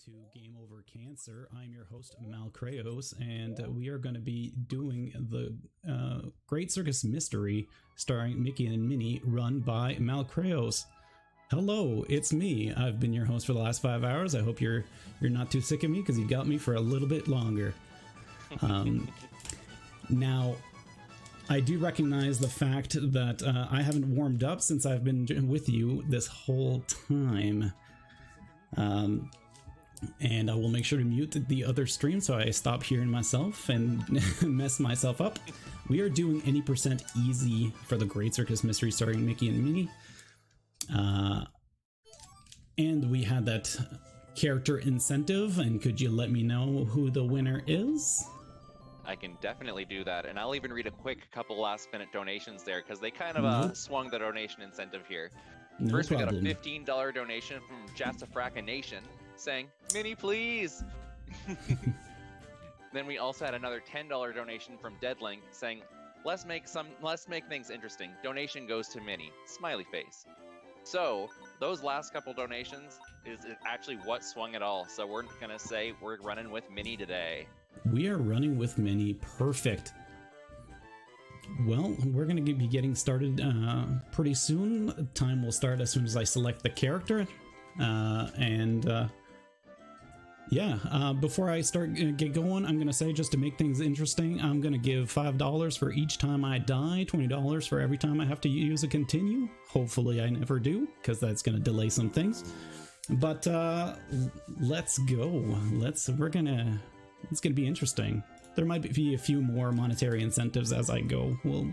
to Game Over Cancer. I'm your host, Malcreos, and we are going to be doing the Great Circus Mystery starring Mickey and Minnie, run by Malcreos. Hello, it's me. I've been your host for the last 5 hours. I hope you're not too sick of me, because you got me for a little bit longer. Now, I do recognize the fact that I haven't warmed up since I've been with you this whole time. And I will make sure to mute the other stream so I stop hearing myself and mess myself up. We are doing any percent easy for the Great Circus Mystery starring Mickey and Minnie. And we had that character incentive, and could you let me know who the winner is? I can definitely do that, and I'll even read a quick couple last-minute donations there, because they kind of swung the donation incentive here. First, we got a $15 donation from Jasafraka Nation, saying, "Minnie, please!" Then we also had another $10 donation from Deadlink, saying, let's make things interesting. Donation goes to Minnie. Smiley face. So, those last couple donations is actually what swung it all, so we're gonna say we're running with Minnie today. We are running with Minnie. Perfect. Well, we're going to be getting started pretty soon. Time will start as soon as I select the character. Before I get going, I'm going to say, just to make things interesting, I'm going to give $5 for each time I die, $20 for every time I have to use a continue. Hopefully I never do, because that's going to delay some things. But let's go. It's going to be interesting. There might be a few more monetary incentives as I go. Well,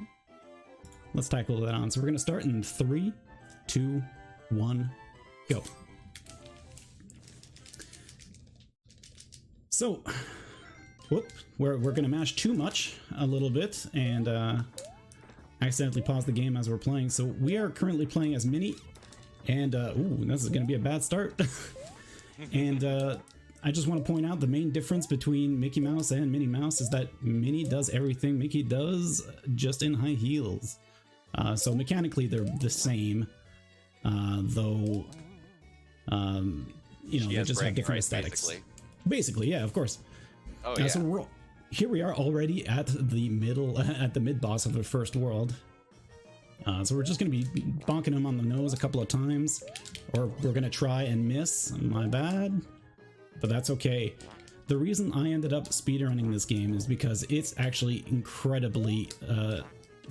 let's tackle that on. So we're going to start in 3, 2, 1, go. So, we're going to mash too much a little bit and accidentally pause the game as we're playing. So we are currently playing as Minnie, and this is going to be a bad start. And I just want to point out the main difference between Mickey Mouse and Minnie Mouse is that Minnie does everything Mickey does, just in high heels. So mechanically they're the same, though, they just have different aesthetics. Basically, yeah, of course. Oh, yeah. So here we are already at the mid boss of the first world. So we're just going to be bonking him on the nose a couple of times, or we're going to try and miss. My bad. But that's okay. The reason I ended up speedrunning this game is because it's actually incredibly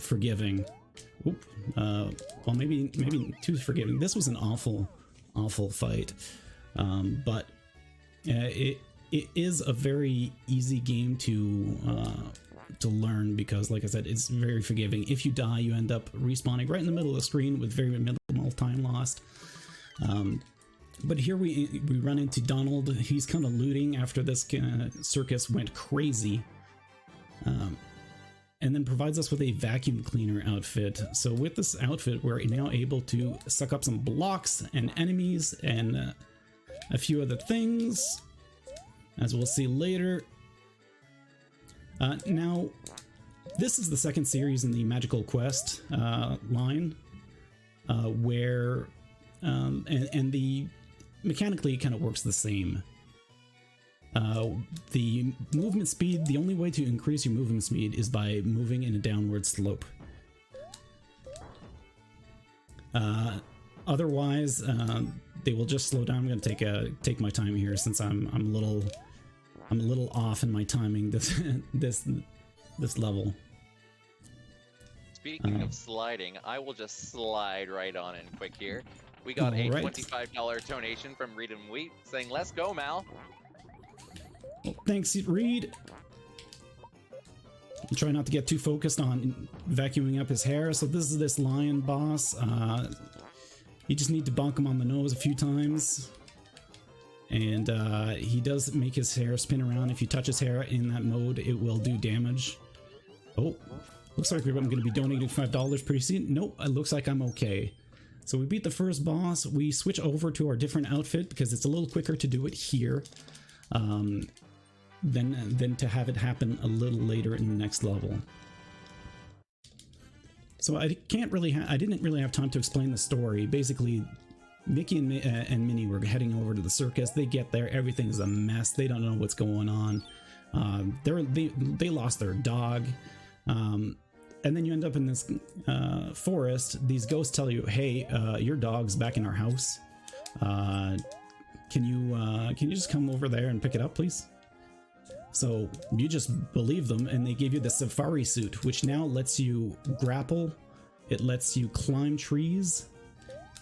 forgiving. Well, maybe too forgiving. This was an awful fight, but it is a very easy game to learn, because, like I said, it's very forgiving. If you die, you end up respawning right in the middle of the screen with very minimal time lost. But here we run into Donald. He's kind of looting after this circus went crazy. And then provides us with a vacuum cleaner outfit. So with this outfit, we're now able to suck up some blocks and enemies and a few other things, as we'll see later. Now, this is the second series in the Magical Quest line, where the mechanically it kind of works the same. The movement speed, the only way to increase your movement speed is by moving in a downward slope. Otherwise, they will just slow down. I'm going to take my time here, since I'm a little off in my timing this level. Speaking of sliding, I will just slide right on in quick here. We got a $25 donation from Reed and Wheat saying, "Let's go, Mal." Well, thanks, Reed. I'm trying not to get too focused on vacuuming up his hair. So this is this lion boss. You just need to bonk him on the nose a few times. And he does make his hair spin around. If you touch his hair in that mode, it will do damage. Oh, looks like I'm going to be donating $5 pretty soon. Nope, it looks like I'm okay. So we beat the first boss. We switch over to our different outfit because it's a little quicker to do it here than to have it happen a little later in the next level. So I didn't really have time to explain the story. Basically, Mickey and Minnie were heading over to the circus. They get there, everything's a mess. They don't know what's going on. They lost their dog. And then you end up in this forest. These ghosts tell you, hey, your dog's back in our house. Can you just come over there and pick it up, please? So you just believe them, and they give you the safari suit, which now lets you grapple. It lets you climb trees.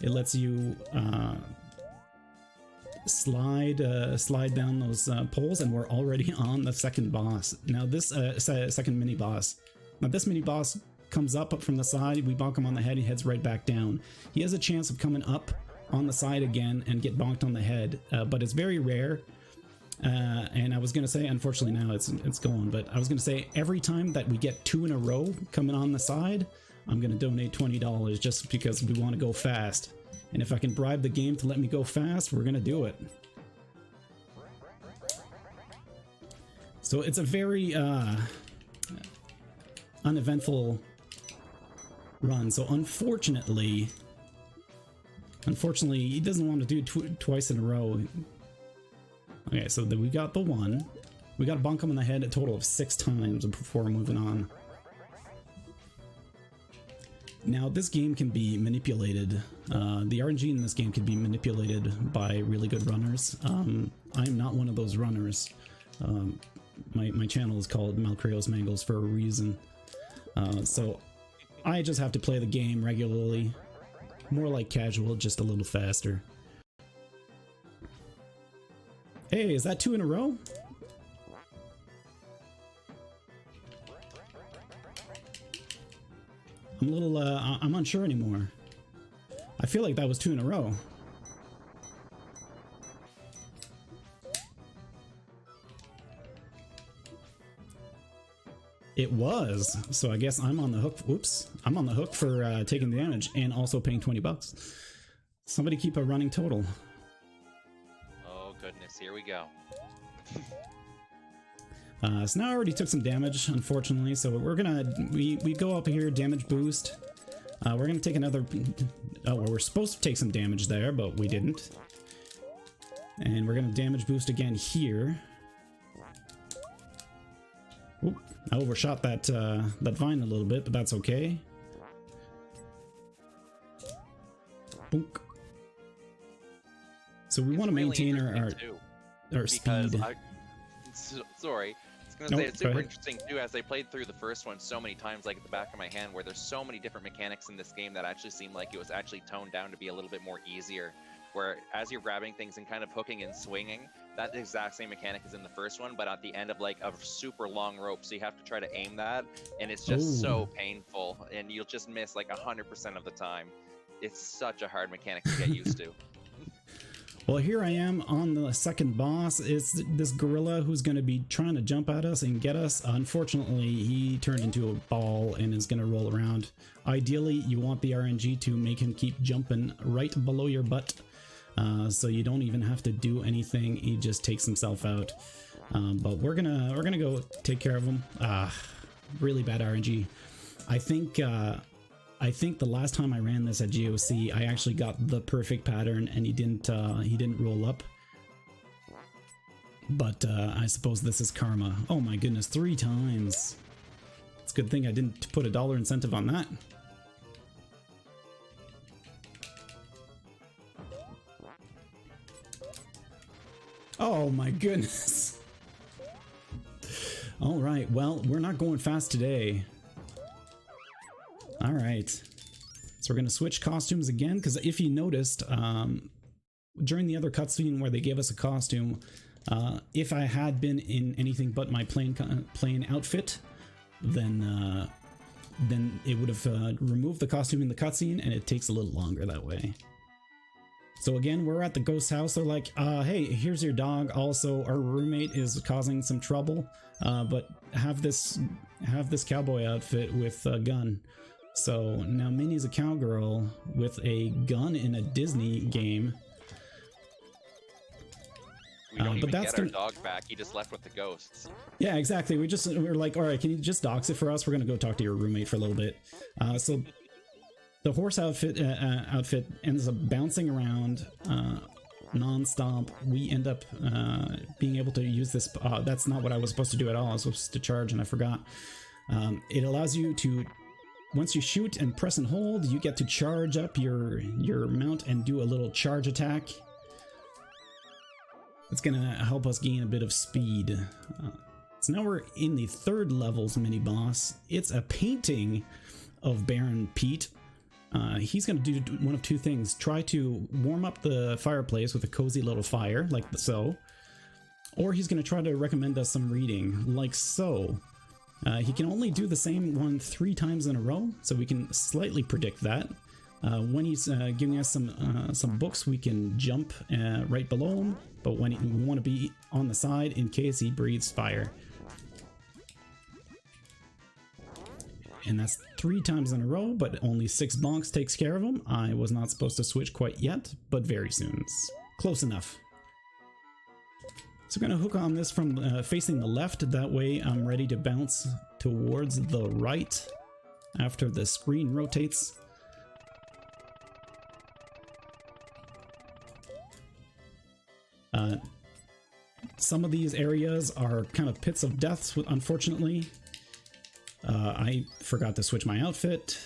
It lets you slide down those poles, and we're already on the second boss. Now this second mini boss. Now this mini boss comes up from the side. We bonk him on the head. He heads right back down. He has a chance of coming up on the side again and get bonked on the head, but it's very rare. And I was gonna say, unfortunately now it's gone, but I was gonna say every time that we get 2 in a row coming on the side, I'm gonna donate $20 just because we want to go fast. And if I can bribe the game to let me go fast, we're gonna do it. So it's a very uneventful run. So unfortunately, he doesn't want to do twice in a row. Okay, so we got the one. We got to bonk him on the head a total of 6 times before moving on. Now, this game can be manipulated. The RNG in this game can be manipulated by really good runners. I'm not one of those runners. My channel is called Malcreos Mangles for a reason. So I just have to play the game regularly. More like casual, just a little faster. Hey, is that 2 in a row? I'm a little, I'm unsure anymore. I feel like that was 2 in a row. It was, so I guess I'm on the hook. Oops, I'm on the hook for taking the damage and also paying $20. Somebody keep a running total. Oh goodness, here we go. So now I already took some damage, unfortunately. So we're gonna we go up here, damage boost. We're gonna take another. Oh, well, we're supposed to take some damage there, but we didn't. And we're gonna damage boost again here. Oop, I overshot that that vine a little bit, but that's okay. Boink. So we want to maintain our speed. Sorry, I was gonna say it's super interesting too, as I played through the first one so many times, like at the back of my hand, where there's so many different mechanics in this game that actually seemed like it was actually toned down to be a little bit more easier. Where as you're grabbing things and kind of hooking and swinging, that exact same mechanic is in the first one, but at the end of like a super long rope, so you have to try to aim that, and it's just so painful, and you'll just miss like 100% of the time. It's such a hard mechanic to get used to. Well, here I am on the second boss. It's this gorilla who's going to be trying to jump at us and get us. Unfortunately, he turned into a ball and is going to roll around. Ideally, you want the RNG to make him keep jumping right below your butt, so you don't even have to do anything. He just takes himself out. But we're gonna go take care of him. Really bad RNG. I think the last time I ran this at GOC, I actually got the perfect pattern, and he didn't roll up. But I suppose this is karma. Oh my goodness, 3 times. It's a good thing I didn't put a $1 incentive on that. Oh my goodness. All right, well, we're not going fast today. All right, so we're going to switch costumes again, because if you noticed, during the other cutscene where they gave us a costume, if I had been in anything but my plain outfit, then it would have removed the costume in the cutscene, and it takes a little longer that way. So again, we're at the ghost house. They're like, hey, here's your dog. Also, our roommate is causing some trouble, but have this cowboy outfit with a gun. So now Minnie's a cowgirl with a gun in a Disney game. We don't even get our dog back. He just left with the ghosts. Yeah, exactly. We're like, all right, can you just dox it for us? We're gonna go talk to your roommate for a little bit. So The horse outfit ends up bouncing around non-stop. We end up being able to use this. That's not what I was supposed to do at all. I was supposed to charge and I forgot. It allows you to, once you shoot and press and hold, you get to charge up your mount and do a little charge attack. It's gonna help us gain a bit of speed. So now we're in the 3rd level's mini boss. It's a painting of Baron Pete. He's going to do one of 2 things. Try to warm up the fireplace with a cozy little fire, like so. Or he's going to try to recommend us some reading, like so. He can only do the same one 3 times in a row, so we can slightly predict that. When he's giving us some books, we can jump right below him, but when we want to be on the side in case he breathes fire. And that's 3 times in a row, but only 6 bonks takes care of him. I was not supposed to switch quite yet, but very soon. It's close enough. So I'm going to hook on this from facing the left. That way I'm ready to bounce towards the right after the screen rotates. Some of these areas are kind of pits of death, unfortunately. I forgot to switch my outfit,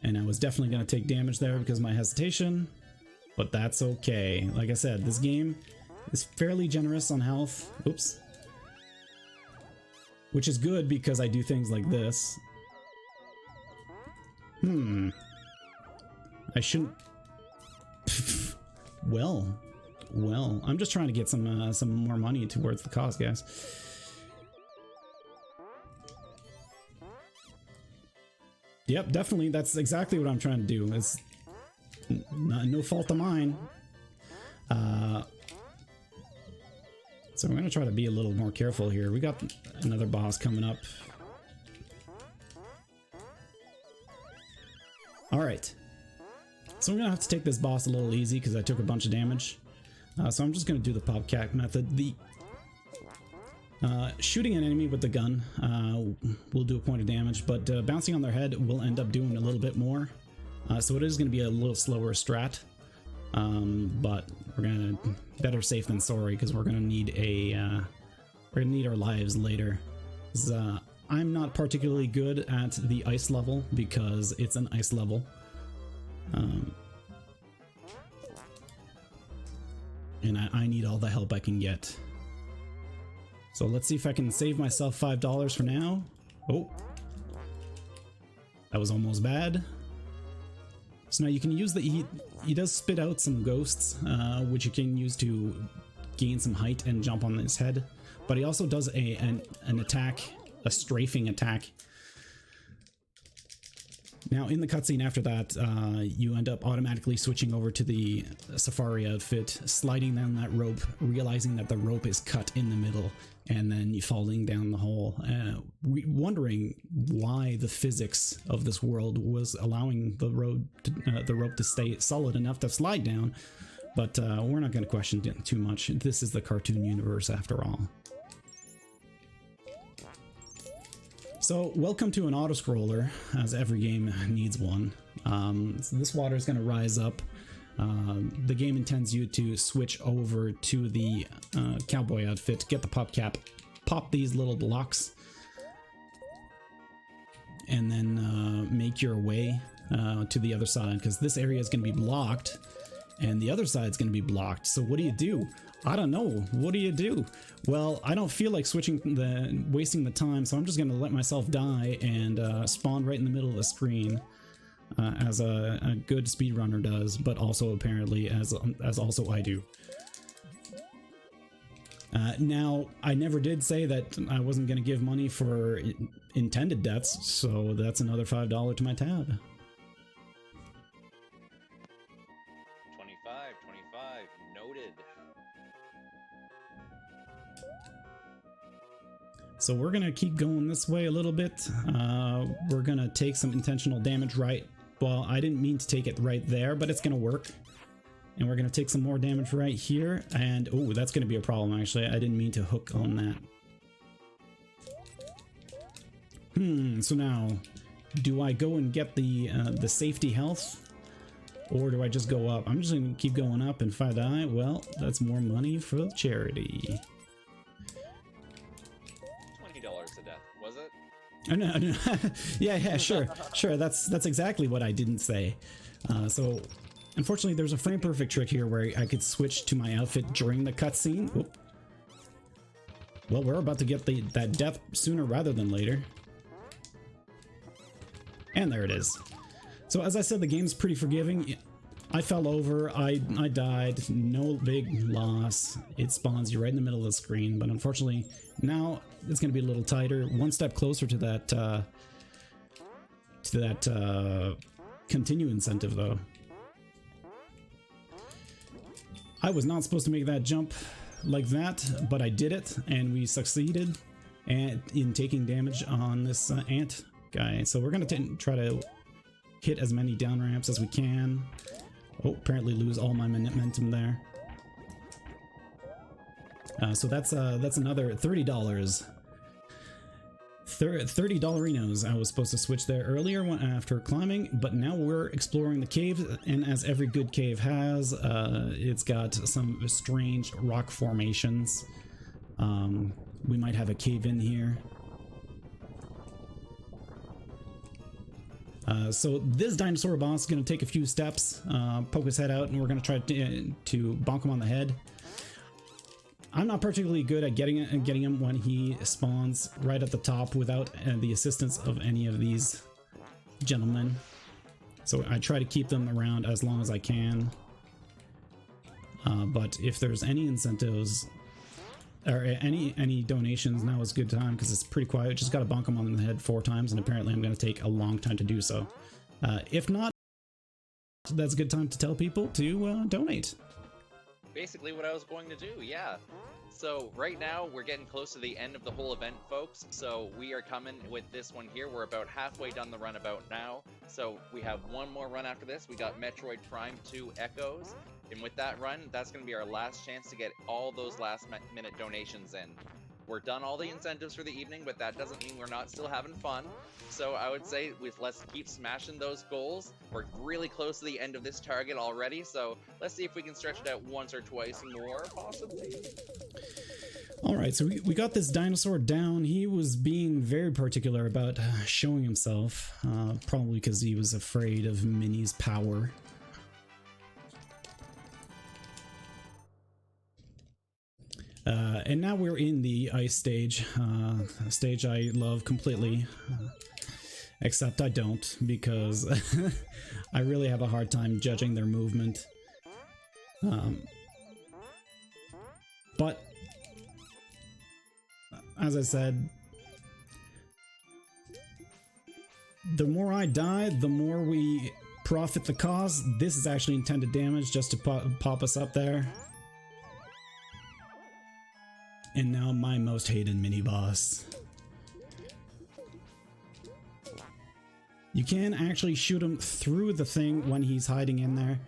and I was definitely going to take damage there because of my hesitation, but that's okay. Like I said, this game is fairly generous on health. Oops. Which is good because I do things like this. I shouldn't... Well, I'm just trying to get some more money towards the cause, guys. Yep, definitely. That's exactly what I'm trying to do. It's no fault of mine. So we're going to try to be a little more careful here. We got another boss coming up. Alright. So I'm going to have to take this boss a little easy because I took a bunch of damage. So I'm just going to do the pop cat method. The shooting an enemy with the gun will do a point of damage, but bouncing on their head will end up doing a little bit more. So it is going to be a little slower strat, but we're going to better safe than sorry because we're going to need our lives later. I'm not particularly good at the ice level because it's an ice level. And I need all the help I can get. So let's see if I can save myself $5 for now. Oh, that was almost bad. So now you can use he does spit out some ghosts, which you can use to gain some height and jump on his head. But he also does an attack, a strafing attack. Now in the cutscene after that, you end up automatically switching over to the safari outfit, sliding down that rope, realizing that the rope is cut in the middle, and then you falling down the hole, wondering why the physics of this world was allowing the rope to stay solid enough to slide down. But we're not going to question it too much. This is the cartoon universe after all. So, welcome to an auto-scroller, as every game needs one. So this water is going to rise up. The game intends you to switch over to the cowboy outfit, get the pop cap, pop these little blocks, and then make your way to the other side, because this area is going to be blocked, and the other side is going to be blocked. So what do? I don't know. What do you do? Well, I don't feel like wasting the time, so I'm just going to let myself die and spawn right in the middle of the screen, as a good speedrunner does, but also apparently as also I do. Now, I never did say that I wasn't going to give money for intended deaths, so that's another $5 to my tab. 25, noted. So we're going to keep going this way a little bit. We're going to take some intentional damage right. Well, I didn't mean to take it right there, but it's going to work. And we're going to take some more damage right here. And, oh, that's going to be a problem, actually. I didn't mean to hook on that. So now, do I go and get the safety health, or do I just go up? I'm just gonna keep going up, and if I die, well, that's more money for charity. $20 to death, was it? Oh, no. yeah, sure. That's exactly what I didn't say. So, unfortunately, there's a frame perfect trick here where I could switch to my outfit during the cutscene. Well, we're about to get that death sooner rather than later. And there it is. So as I said, the game's pretty forgiving. I fell over, I died, no big loss. It spawns you right in the middle of the screen, but unfortunately now it's going to be a little tighter. One step closer to that continue incentive though. I was not supposed to make that jump like that, but I did it, and we succeeded in taking damage on this ant guy. So we're going to try to hit as many down ramps as we can. Oh, apparently lose all my momentum there. So that's another $30. $30 I was supposed to switch there earlier after climbing, but now we're exploring the cave, and as every good cave has, it's got some strange rock formations. We might have a cave in here. So this dinosaur boss is going to take a few steps, poke his head out, and we're going to try to bonk him on the head. I'm not particularly good at getting him when he spawns right at the top without the assistance of any of these gentlemen. So I try to keep them around as long as I can. But if there's any incentives or any donations, now is a good time because it's pretty quiet. Just got to bonk him on the head 4 times, and apparently I'm going to take a long time to do so. If not, that's a good time to tell people to donate. Basically what I was going to do, yeah. So right now we're getting close to the end of the whole event, folks. So we are coming with this one here. We're about halfway done the runabout now. So we have one more run after this. We got Metroid Prime 2 Echoes. And with that run, that's going to be our last chance to get all those last minute donations in. We're done all the incentives for the evening, but that doesn't mean we're not still having fun. So I would say let's keep smashing those goals. We're really close to the end of this target already, so let's see if we can stretch it out once or twice more, possibly. Alright, so we got this dinosaur down. He was being very particular about showing himself, probably because he was afraid of Minnie's power. And now we're in the ice stage, a stage I love completely, except I don't, because I really have a hard time judging their movement. But, as I said, the more I die, the more we profit the cause. This is actually intended damage just to pop us up there. And now my most hated mini-boss. You can actually shoot him through the thing when he's hiding in there.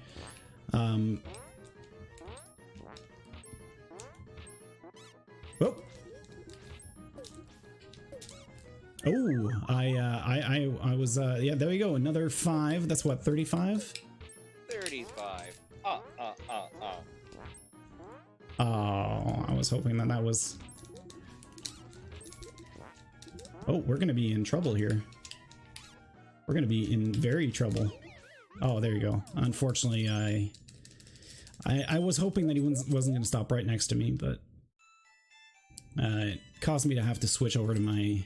Whoop. Oh, I was, yeah, there you go, another 5. That's what, 35? 35. Oh, I was hoping that was... Oh, we're gonna be in trouble here. We're gonna be in very trouble. Oh, there you go. Unfortunately, I was hoping that he wasn't gonna stop right next to me, but it caused me to have to switch over to my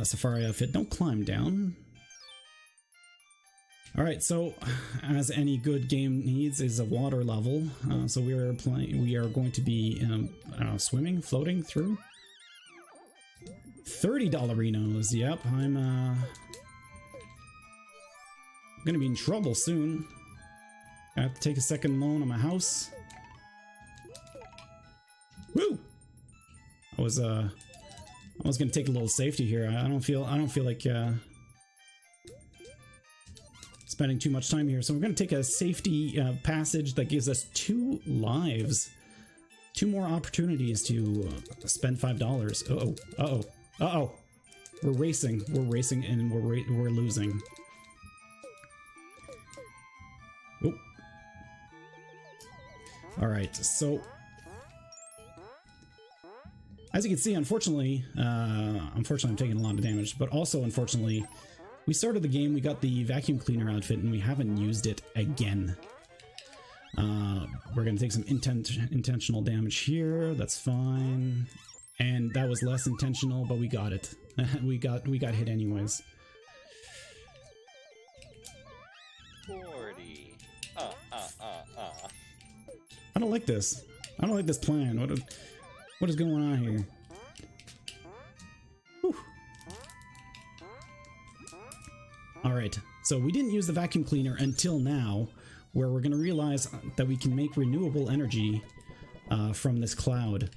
safari outfit. Don't climb down. Alright, so as any good game needs is a water level, so we are going to be I don't know, swimming, floating through. $30-inos, yep, I'm gonna be in trouble soon. I have to take a second loan on my house. Woo! I was gonna take a little safety here. I don't feel like spending too much time here, so we're going to take a safety passage that gives us 2 lives, 2 more opportunities to spend $5. We're racing, and we're losing. Oh. All right, so as you can see, unfortunately, I'm taking a lot of damage, but also unfortunately, we started the game, we got the vacuum cleaner outfit, and we haven't used it again. We're gonna take some intentional damage here. That's fine, and that was less intentional, but we got it. we got hit anyways. 40. I don't like this. I don't like this plan. What is going on here? Whew. All right, so we didn't use the vacuum cleaner until now, where we're going to realize that we can make renewable energy from this cloud.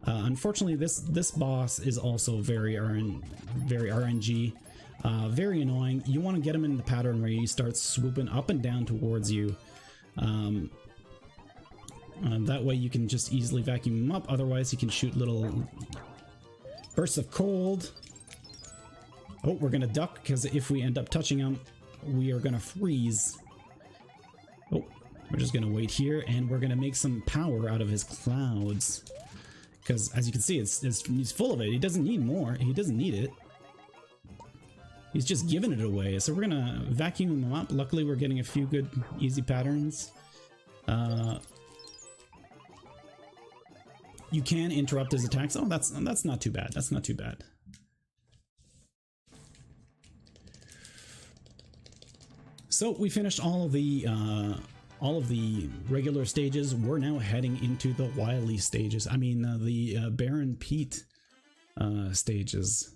Unfortunately, this boss is also very RNG, very annoying. You want to get him in the pattern where he starts swooping up and down towards you. That way you can just easily vacuum him up. Otherwise, he can shoot little bursts of cold. Oh, we're gonna duck, because if we end up touching him, we are gonna freeze. Oh, we're just gonna wait here, and we're gonna make some power out of his clouds. Because as you can see, he's full of it. He doesn't need more. He doesn't need it. He's just giving it away. So we're gonna vacuum him up. Luckily, we're getting a few good, easy patterns. You can interrupt his attacks. Oh, that's not too bad. That's not too bad. So we finished all of the regular stages. We're now heading into the Wily stages. I mean, the Baron Pete stages.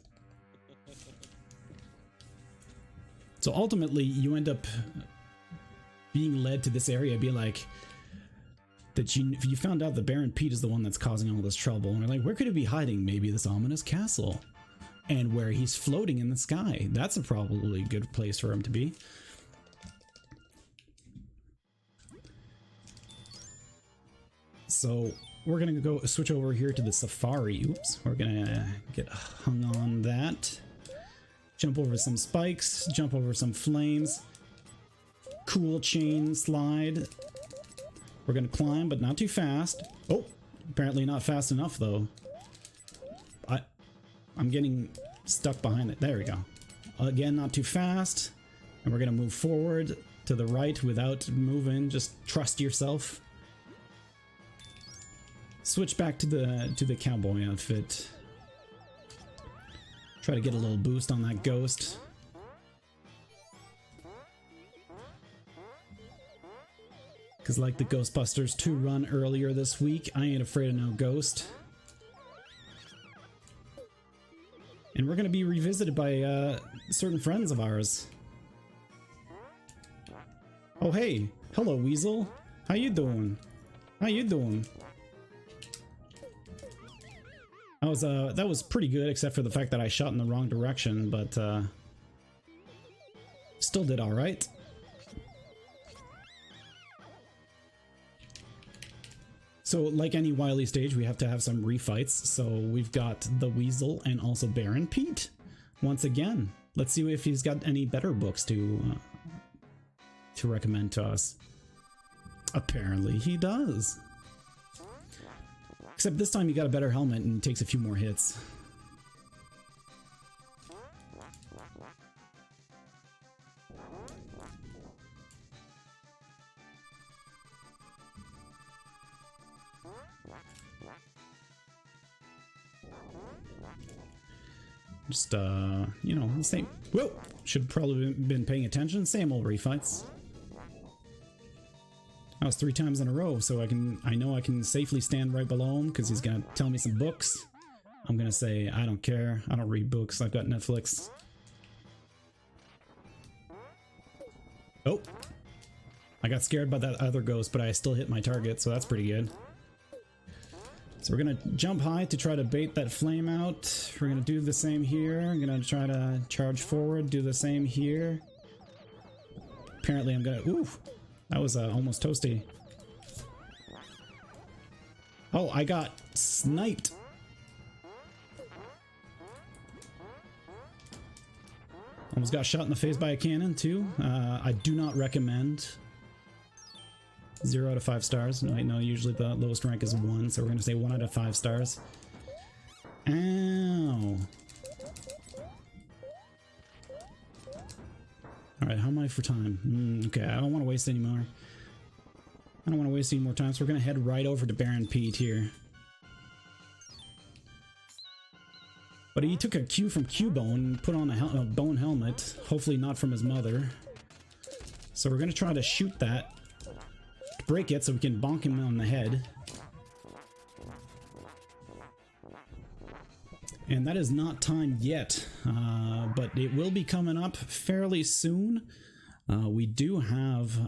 So ultimately, you end up being led to this area, be like, that you found out that Baron Pete is the one that's causing all this trouble, and we're like, where could he be hiding? Maybe this ominous castle, and where he's floating in the sky. That's a probably good place for him to be. So we're gonna go switch over here to the safari. Oops, we're gonna get hung on that. Jump over some spikes, jump over some flames. Cool chain slide. We're gonna climb, but not too fast. Oh, apparently not fast enough though. I'm getting stuck behind it. There we go. Again, not too fast. And we're gonna move forward to the right without moving. Just trust yourself. Switch back to the cowboy outfit. Try to get a little boost on that ghost. Because like the Ghostbusters 2 run earlier this week, I ain't afraid of no ghost. And we're going to be revisited by certain friends of ours. Oh hey, hello Weasel. How you doing? How you doing? That was pretty good, except for the fact that I shot in the wrong direction, but still did all right. So, like any Wily stage, we have to have some refights. So we've got the Weasel and also Baron Pete once again. Let's see if he's got any better books to recommend to us. Apparently, he does. Except this time he got a better helmet and takes a few more hits. Just, you know, the same. Whoa! Should probably been paying attention. Same old refights. That was 3 times in a row, so I know I can safely stand right below him because he's gonna tell me some books. I'm gonna say, I don't care. I don't read books. I've got Netflix. Oh! I got scared by that other ghost, but I still hit my target, so that's pretty good. So we're gonna jump high to try to bait that flame out. We're gonna do the same here. I'm gonna try to charge forward, do the same here. Apparently I'm gonna... Ooh! That was almost toasty. Oh, I got sniped. Almost got shot in the face by a cannon too. I do not recommend. 0 out of 5 stars. No, usually the lowest rank is 1, so we're gonna say 1 out of 5 stars. Ow. Alright, how am I for time? Okay, I don't want to waste any more. I don't want to waste any more time, so we're gonna head right over to Baron Pete here. But he took a cue from Cubone and put on a bone helmet, hopefully not from his mother. So we're gonna try to shoot that, break it so we can bonk him on the head. And that is not timed yet, but it will be coming up fairly soon. We do have,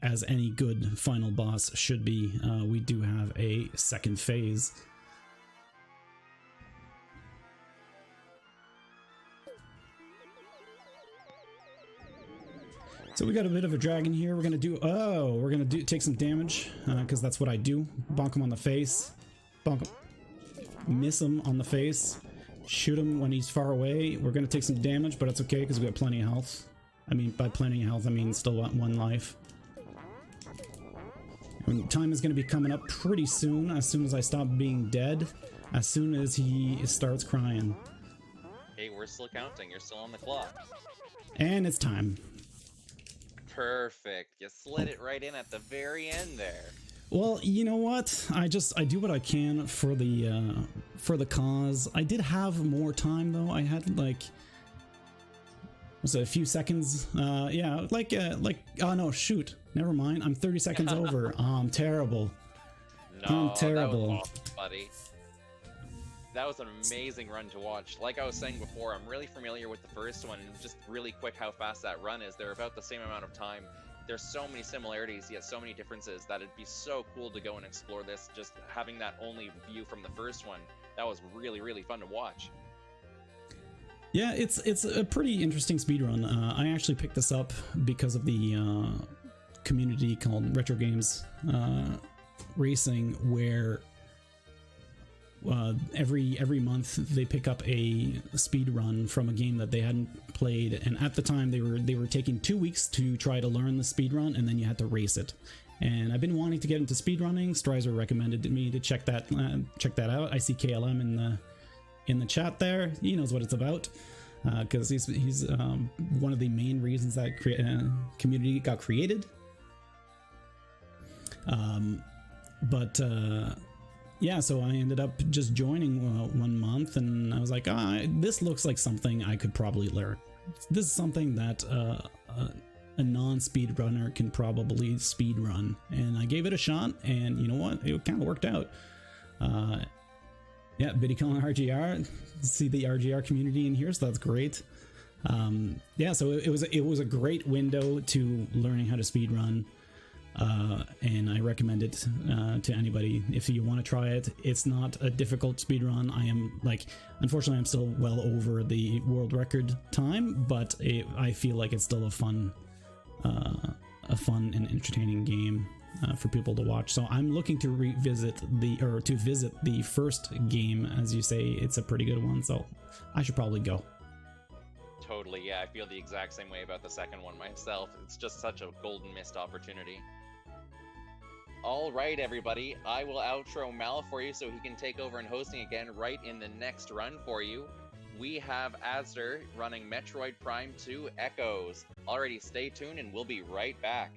as any good final boss should be, we do have a second phase. So we got a bit of a dragon here. We're gonna take some damage, because that's what I do. Bonk him on the face. Bonk him. Miss him on the face. Shoot him when he's far away. We're gonna take some damage, but it's okay because we got plenty of health. I mean, by plenty of health, I mean still got 1 life. And time is gonna be coming up pretty soon as I stop being dead. As soon as he starts crying. Hey, we're still counting. You're still on the clock. And it's time. Perfect. You slid it right in at the very end there. Well, you know what? I do what I can for the cause. I did have more time though. I had like, was it a few seconds? Yeah, like oh no, shoot. Never mind. I'm 30 seconds over. Oh, I'm terrible. No, I'm terrible. That was awesome, buddy. That was an amazing run to watch. Like I was saying before, I'm really familiar with the first one. Just really quick how fast that run is. They're about the same amount of time. There's so many similarities, yet so many differences that it'd be so cool to go and explore this. Just having that only view from the first one, that was really, really fun to watch. Yeah, it's a pretty interesting speedrun. I actually picked this up because of the community called Retro Games Racing, where every month they pick up a speed run from a game that they hadn't played, and at the time they were taking 2 weeks to try to learn the speed run, and then you had to race it. And I've been wanting to get into speed running. Strizer recommended to me to check that out. I see KLM in the chat there. He knows what it's about, because he's one of the main reasons that community got created. Yeah, so I ended up just joining 1 month, and I was like, this looks like something I could probably learn. This is something that a non-speedrunner can probably speed run, and I gave it a shot, and you know what? It kind of worked out. Yeah, BiddyCon RGR, see the RGR community in here, so that's great. Yeah, so it was a great window to learning how to speed run. And I recommend it to anybody if you want to try it. It's not a difficult speedrun. Unfortunately, I'm still well over the world record time, but I feel like it's still a fun and entertaining game for people to watch. So I'm looking to visit the first game. As you say, it's a pretty good one, so I should probably go. Totally, yeah. I feel the exact same way about the second one myself. It's just such a golden missed opportunity. All right, everybody, I will outro Mal for you so he can take over and hosting again right in the next run for you. We have Azzer running Metroid Prime 2 Echoes. Alrighty, stay tuned and we'll be right back.